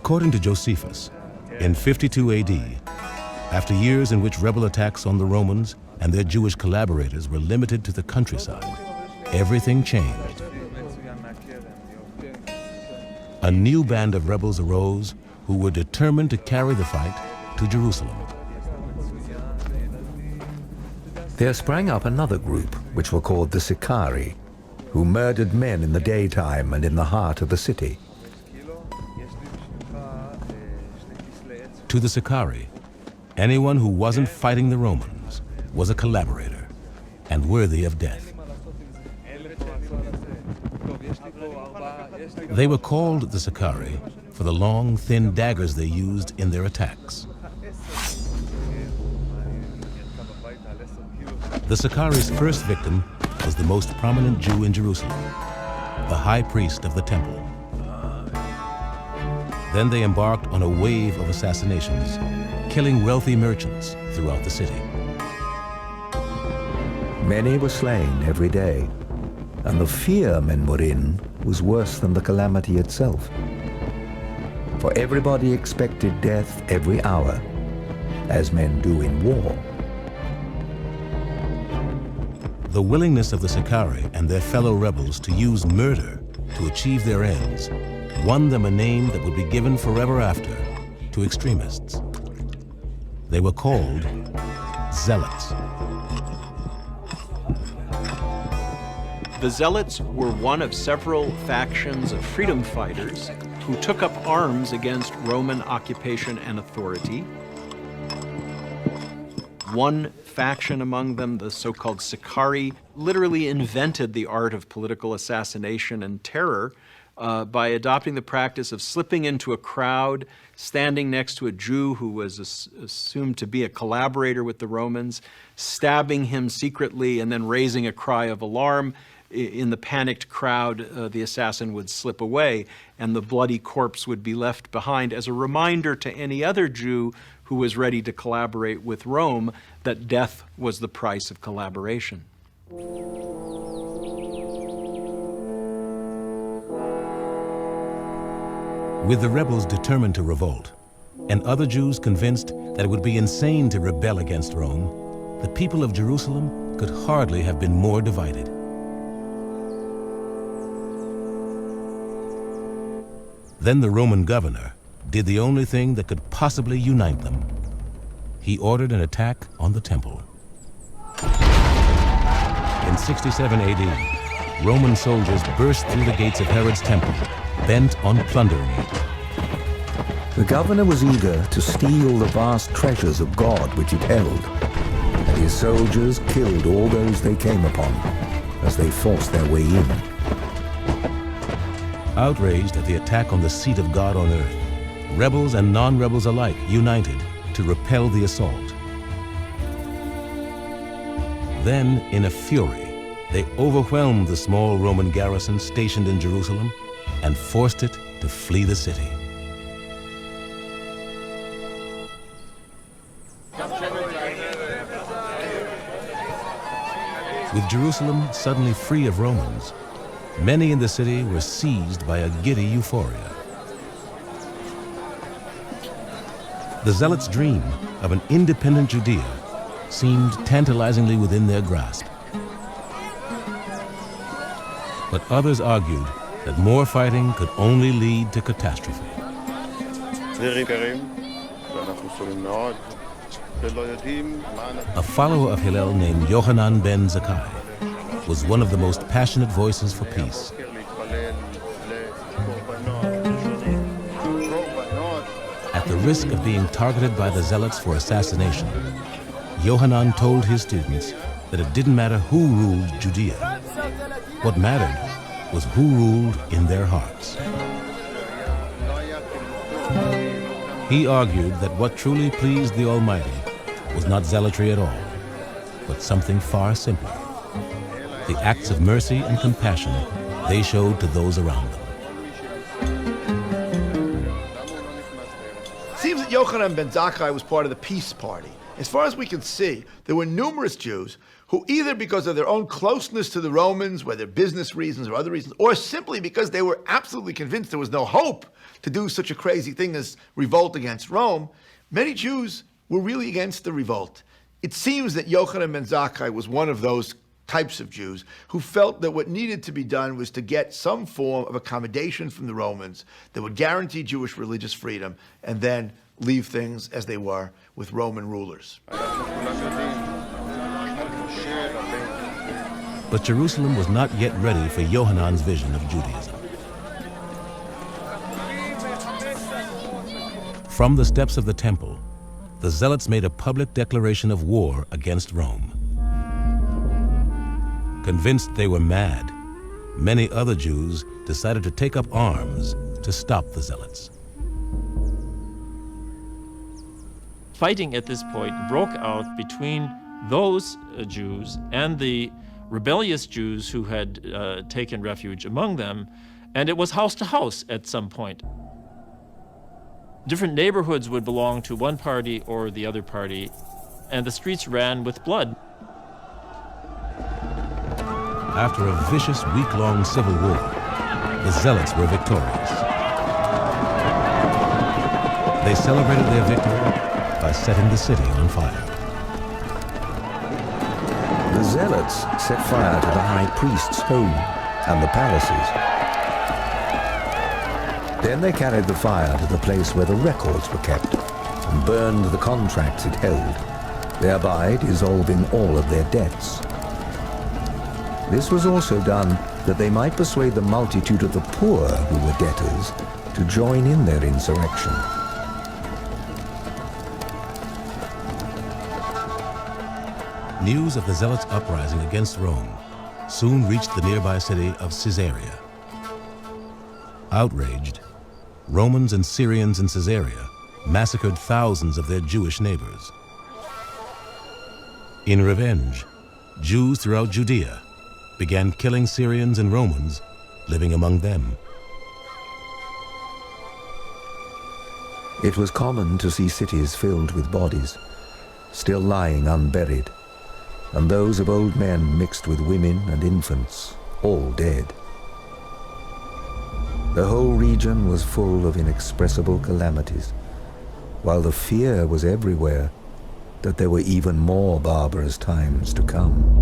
According to Josephus, in 52 AD, after years in which rebel attacks on the Romans and their Jewish collaborators were limited to the countryside, everything changed. A new band of rebels arose who were determined to carry the fight to Jerusalem. There sprang up another group, which were called the Sicarii, who murdered men in the daytime and in the heart of the city. To the Sicarii, anyone who wasn't fighting the Romans was a collaborator and worthy of death. They were called the Sicarii for the long, thin daggers they used in their attacks. The Sicarii's first victim was the most prominent Jew in Jerusalem, the high priest of the temple. Then they embarked on a wave of assassinations, killing wealthy merchants throughout the city. Many were slain every day, and the fear men were in was worse than the calamity itself. For everybody expected death every hour, as men do in war. The willingness of the Sicarii and their fellow rebels to use murder to achieve their ends won them a name that would be given forever after to extremists. They were called zealots. The Zealots were one of several factions of freedom fighters who took up arms against Roman occupation and authority. One faction among them, the so-called Sicarii, literally invented the art of political assassination and terror by adopting the practice of slipping into a crowd, standing next to a Jew who was assumed to be a collaborator with the Romans, stabbing him secretly and then raising a cry of alarm. In the panicked crowd, the assassin would slip away and the bloody corpse would be left behind as a reminder to any other Jew who was ready to collaborate with Rome that death was the price of collaboration. With the rebels determined to revolt, and other Jews convinced that it would be insane to rebel against Rome, the people of Jerusalem could hardly have been more divided. Then the Roman governor did the only thing that could possibly unite them. He ordered an attack on the temple. In 67 AD, Roman soldiers burst through the gates of Herod's temple, bent on plundering it. The governor was eager to steal the vast treasures of God which it held, and his soldiers killed all those they came upon as they forced their way in. Outraged at the attack on the seat of God on earth, rebels and non-rebels alike united to repel the assault. Then, in a fury, they overwhelmed the small Roman garrison stationed in Jerusalem and forced it to flee the city. With Jerusalem suddenly free of Romans, many in the city were seized by a giddy euphoria. The Zealots' dream of an independent Judea seemed tantalizingly within their grasp. But others argued that more fighting could only lead to catastrophe. A follower of Hillel named Johannan ben Zakkai was one of the most passionate voices for peace. At the risk of being targeted by the Zealots for assassination, Johannan told his students that it didn't matter who ruled Judea. What mattered was who ruled in their hearts. He argued that what truly pleased the Almighty was not zealotry at all, but something far simpler: the acts of mercy and compassion they showed to those around them. It seems that Johannan ben Zakkai was part of the peace party. As far as we can see, there were numerous Jews who either because of their own closeness to the Romans, whether business reasons or other reasons, or simply because they were absolutely convinced there was no hope to do such a crazy thing as revolt against Rome, many Jews were really against the revolt. It seems that Johannan ben Zakkai was one of those types of Jews who felt that what needed to be done was to get some form of accommodation from the Romans that would guarantee Jewish religious freedom and then leave things as they were with Roman rulers. But Jerusalem was not yet ready for Johannan's vision of Judaism. From the steps of the temple, the Zealots made a public declaration of war against Rome. Convinced they were mad, many other Jews decided to take up arms to stop the Zealots. Fighting at this point broke out between those Jews and the rebellious Jews who had taken refuge among them, and it was house to house at some point. Different neighborhoods would belong to one party or the other party, and the streets ran with blood. After a vicious week-long civil war, the Zealots were victorious. They celebrated their victory by setting the city on fire. The Zealots set fire to the high priest's home and the palaces. Then they carried the fire to the place where the records were kept and burned the contracts it held, thereby dissolving all of their debts. This was also done that they might persuade the multitude of the poor who were debtors to join in their insurrection. News of the Zealots' uprising against Rome soon reached the nearby city of Caesarea. Outraged, Romans and Syrians in Caesarea massacred thousands of their Jewish neighbors. In revenge, Jews throughout Judea began killing Syrians and Romans living among them. It was common to see cities filled with bodies, still lying unburied, and those of old men mixed with women and infants, all dead. The whole region was full of inexpressible calamities, while the fear was everywhere that there were even more barbarous times to come.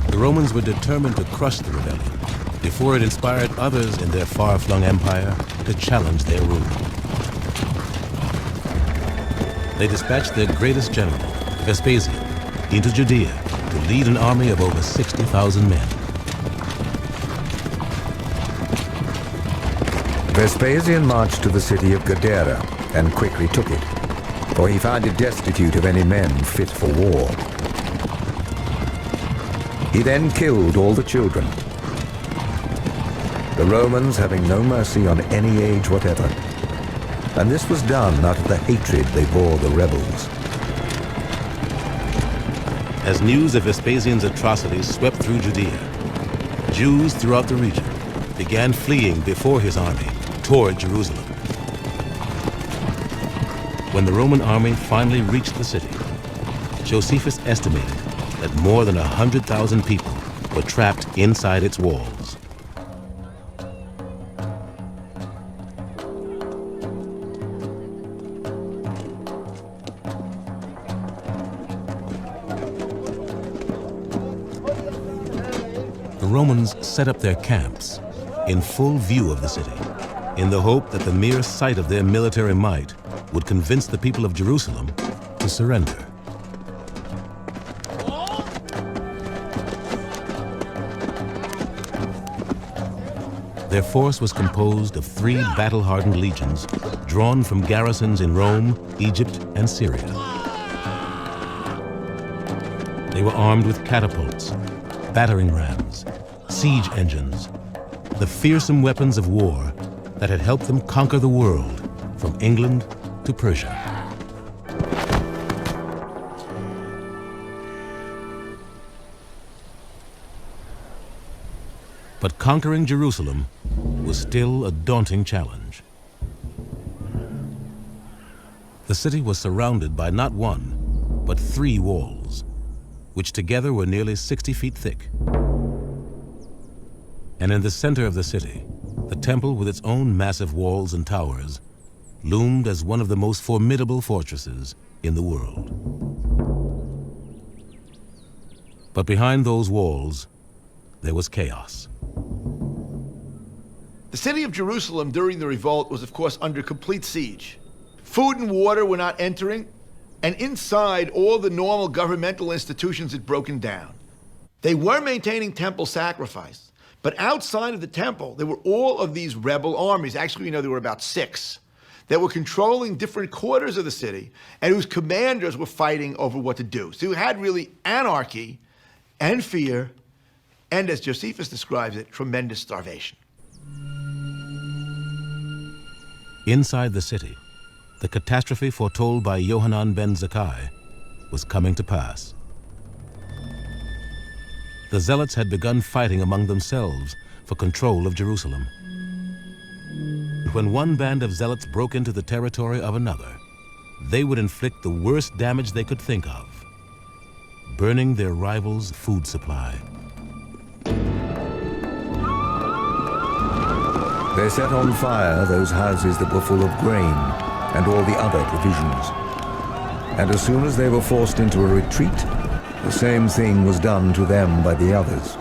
The Romans were determined to crush the rebellion before it inspired others in their far-flung empire to challenge their rule. They dispatched their greatest general, Vespasian, into Judea to lead an army of over 60,000 men. Vespasian marched to the city of Gadara and quickly took it, for he found it destitute of any men fit for war. He then killed all the children, the Romans having no mercy on any age whatever, and this was done out of the hatred they bore the rebels. As news of Vespasian's atrocities swept through Judea, Jews throughout the region began fleeing before his army toward Jerusalem. When the Roman army finally reached the city, Josephus estimated that more than 100,000 people were trapped inside its walls. The Romans set up their camps in full view of the city, in the hope that the mere sight of their military might would convince the people of Jerusalem to surrender. Their force was composed of 3 battle-hardened legions drawn from garrisons in Rome, Egypt, and Syria. They were armed with catapults, battering rams, siege engines, the fearsome weapons of war that had helped them conquer the world from England to Persia. But conquering Jerusalem was still a daunting challenge. The city was surrounded by not one, but 3 walls, which together were nearly 60 feet thick. And in the center of the city, the temple with its own massive walls and towers loomed as one of the most formidable fortresses in the world. But behind those walls, there was chaos. The city of Jerusalem during the revolt was, of course, under complete siege. Food and water were not entering, and inside, all the normal governmental institutions had broken down. They were maintaining temple sacrifice, but outside of the temple, there were all of these rebel armies. Actually, there were about 6 that were controlling different quarters of the city and whose commanders were fighting over what to do. So you had really anarchy and fear, and as Josephus describes it, tremendous starvation. Inside the city, the catastrophe foretold by Johannan ben Zakkai was coming to pass. The Zealots had begun fighting among themselves for control of Jerusalem. When one band of Zealots broke into the territory of another, they would inflict the worst damage they could think of, burning their rivals' food supply. They set on fire those houses that were full of grain and all the other provisions. And as soon as they were forced into a retreat, the same thing was done to them by the others.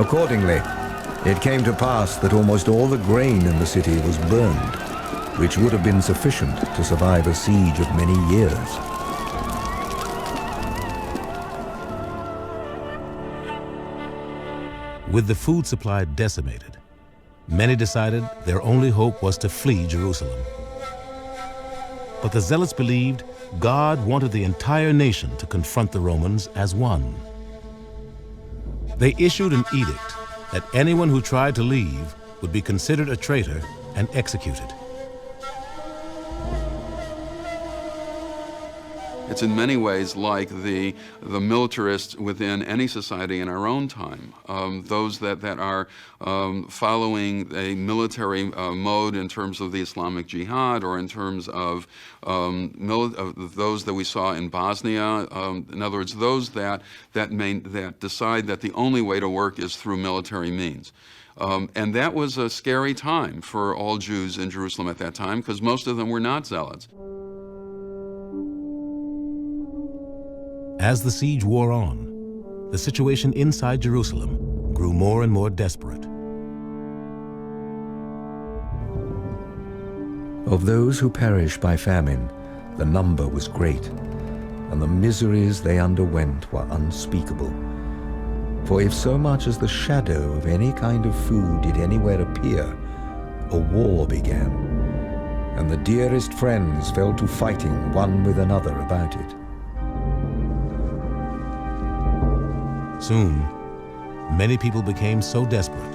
Accordingly, it came to pass that almost all the grain in the city was burned, which would have been sufficient to survive a siege of many years. With the food supply decimated, many decided their only hope was to flee Jerusalem. But the Zealots believed God wanted the entire nation to confront the Romans as one. They issued an edict that anyone who tried to leave would be considered a traitor and executed. It's in many ways like the militarists within any society in our own time, those that are following a military mode in terms of the Islamic Jihad, or in terms of those that we saw in Bosnia. In other words, those that decide that the only way to work is through military means. And that was a scary time for all Jews in Jerusalem at that time, because most of them were not zealots. As the siege wore on, the situation inside Jerusalem grew more and more desperate. Of those who perished by famine, the number was great, and the miseries they underwent were unspeakable. For if so much as the shadow of any kind of food did anywhere appear, a war began, and the dearest friends fell to fighting one with another about it. Soon, many people became so desperate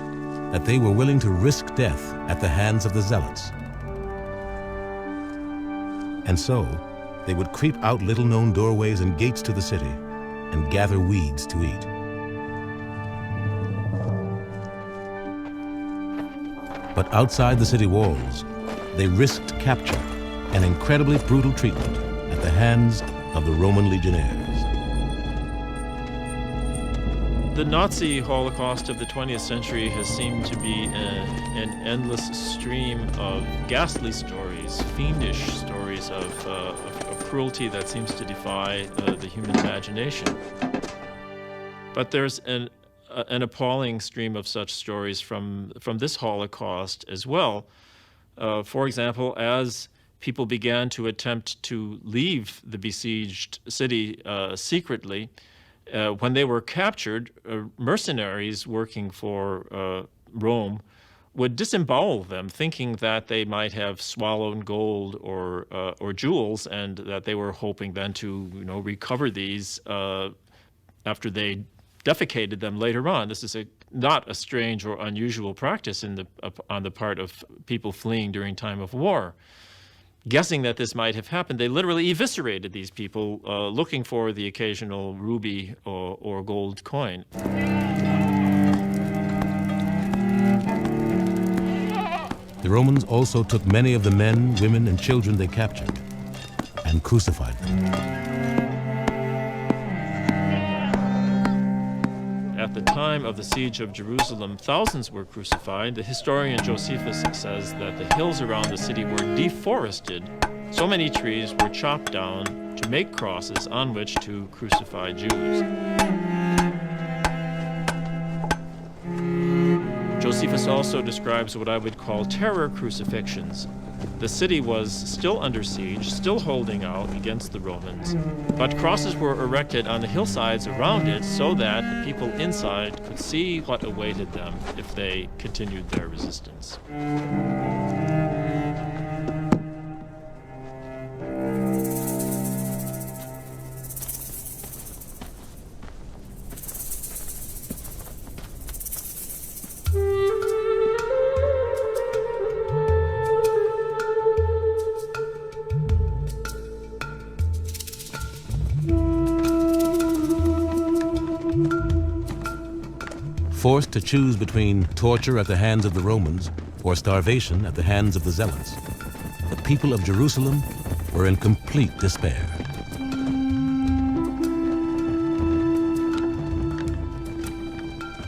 that they were willing to risk death at the hands of the Zealots. And so, they would creep out little-known doorways and gates to the city and gather weeds to eat. But outside the city walls, they risked capture and incredibly brutal treatment at the hands of the Roman legionnaires. The Nazi Holocaust of the 20th century has seemed to be an endless stream of ghastly stories, fiendish stories of cruelty that seems to defy the human imagination. But there's an appalling stream of such stories from this Holocaust as well. For example, as people began to attempt to leave the besieged city secretly, when they were captured, mercenaries working for Rome would disembowel them, thinking that they might have swallowed gold or jewels, and that they were hoping then to recover these after they defecated them later on. This is not a strange or unusual practice on the part of people fleeing during time of war. Guessing that this might have happened, they literally eviscerated these people looking for the occasional ruby or gold coin. the Romans also took many of the men, women, and children they captured and crucified them. At the time of the siege of Jerusalem, thousands were crucified. The historian Josephus says that the hills around the city were deforested. So many trees were chopped down to make crosses on which to crucify Jews. Josephus also describes what I would call terror crucifixions. The city was still under siege, still holding out against the Romans, but crosses were erected on the hillsides around it so that the people inside could see what awaited them if they continued their resistance. Forced to choose between torture at the hands of the Romans or starvation at the hands of the Zealots, the people of Jerusalem were in complete despair.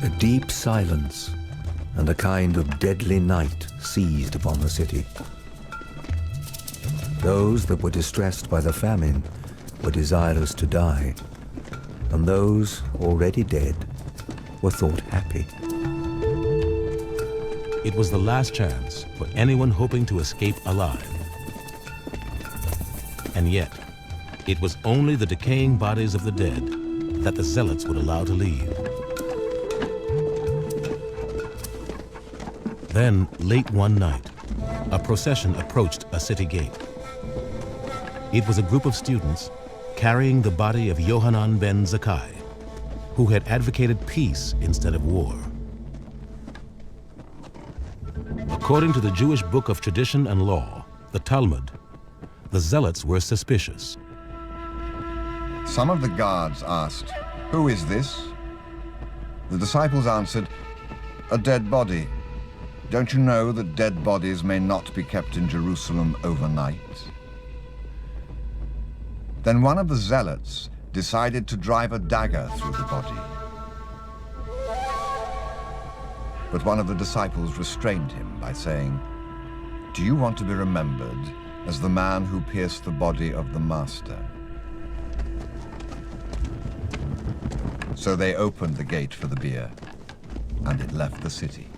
A deep silence and a kind of deadly night seized upon the city. Those that were distressed by the famine were desirous to die, and those already dead were thought happy. It was the last chance for anyone hoping to escape alive. And yet, it was only the decaying bodies of the dead that the Zealots would allow to leave. Then, late one night, a procession approached a city gate. It was a group of students carrying the body of Johannan ben Zakkai, who had advocated peace instead of war. According to the Jewish book of tradition and law, the Talmud, the Zealots were suspicious. Some of the guards asked, "Who is this?" The disciples answered, "A dead body. Don't you know that dead bodies may not be kept in Jerusalem overnight?" Then one of the Zealots decided to drive a dagger through the body. But one of the disciples restrained him by saying, "Do you want to be remembered as the man who pierced the body of the Master?" So they opened the gate for the bier, and it left the city.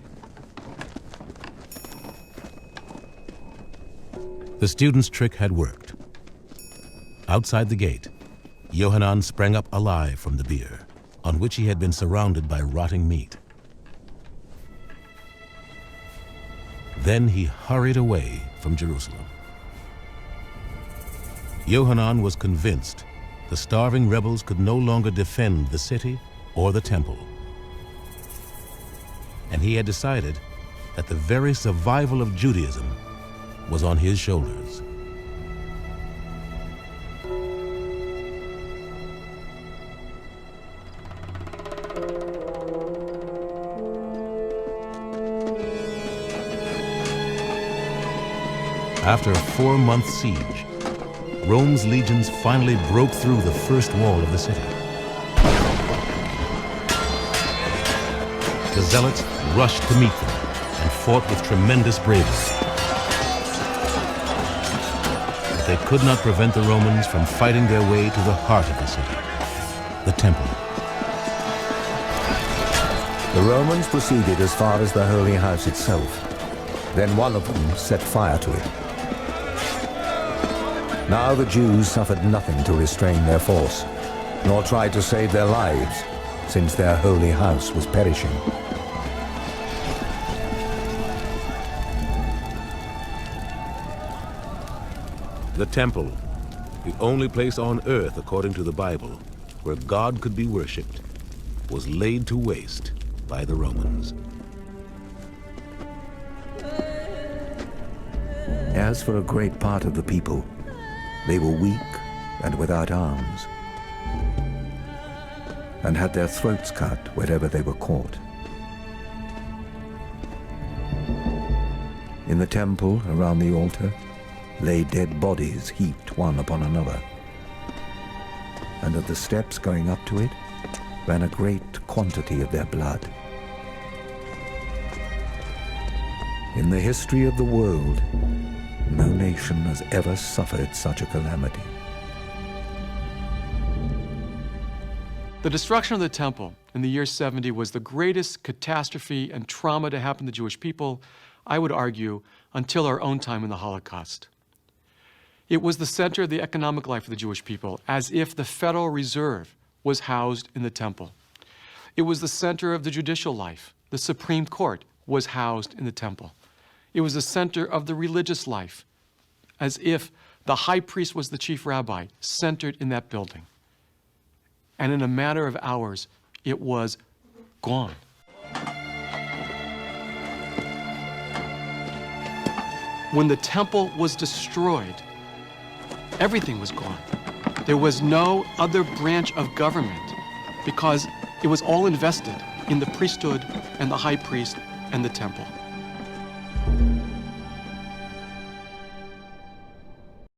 The students' trick had worked. Outside the gate, Johannan sprang up alive from the bier, on which he had been surrounded by rotting meat. Then he hurried away from Jerusalem. Johannan was convinced the starving rebels could no longer defend the city or the temple. And he had decided that the very survival of Judaism was on his shoulders. After a 4-month siege, Rome's legions finally broke through the first wall of the city. The Zealots rushed to meet them and fought with tremendous bravery. But they could not prevent the Romans from fighting their way to the heart of the city, the temple. The Romans proceeded as far as the Holy House itself. Then one of them set fire to it. Now the Jews suffered nothing to restrain their force, nor tried to save their lives, since their holy house was perishing. The temple, the only place on earth, according to the Bible, where God could be worshipped, was laid to waste by the Romans. As for a great part of the people, they were weak and without arms, and had their throats cut wherever they were caught. In the temple, around the altar, lay dead bodies heaped one upon another. And at the steps going up to it ran a great quantity of their blood. In the history of the world, no nation has ever suffered such a calamity. The destruction of the temple in the year 70 was the greatest catastrophe and trauma to happen to the Jewish people, I would argue, until our own time in the Holocaust. It was the center of the economic life of the Jewish people, as if the Federal Reserve was housed in the temple. It was the center of the judicial life. The Supreme Court was housed in the temple. It was the center of the religious life, as if the high priest was the chief rabbi, centered in that building. And in a matter of hours, it was gone. When the temple was destroyed, everything was gone. There was no other branch of government because it was all invested in the priesthood and the high priest and the temple.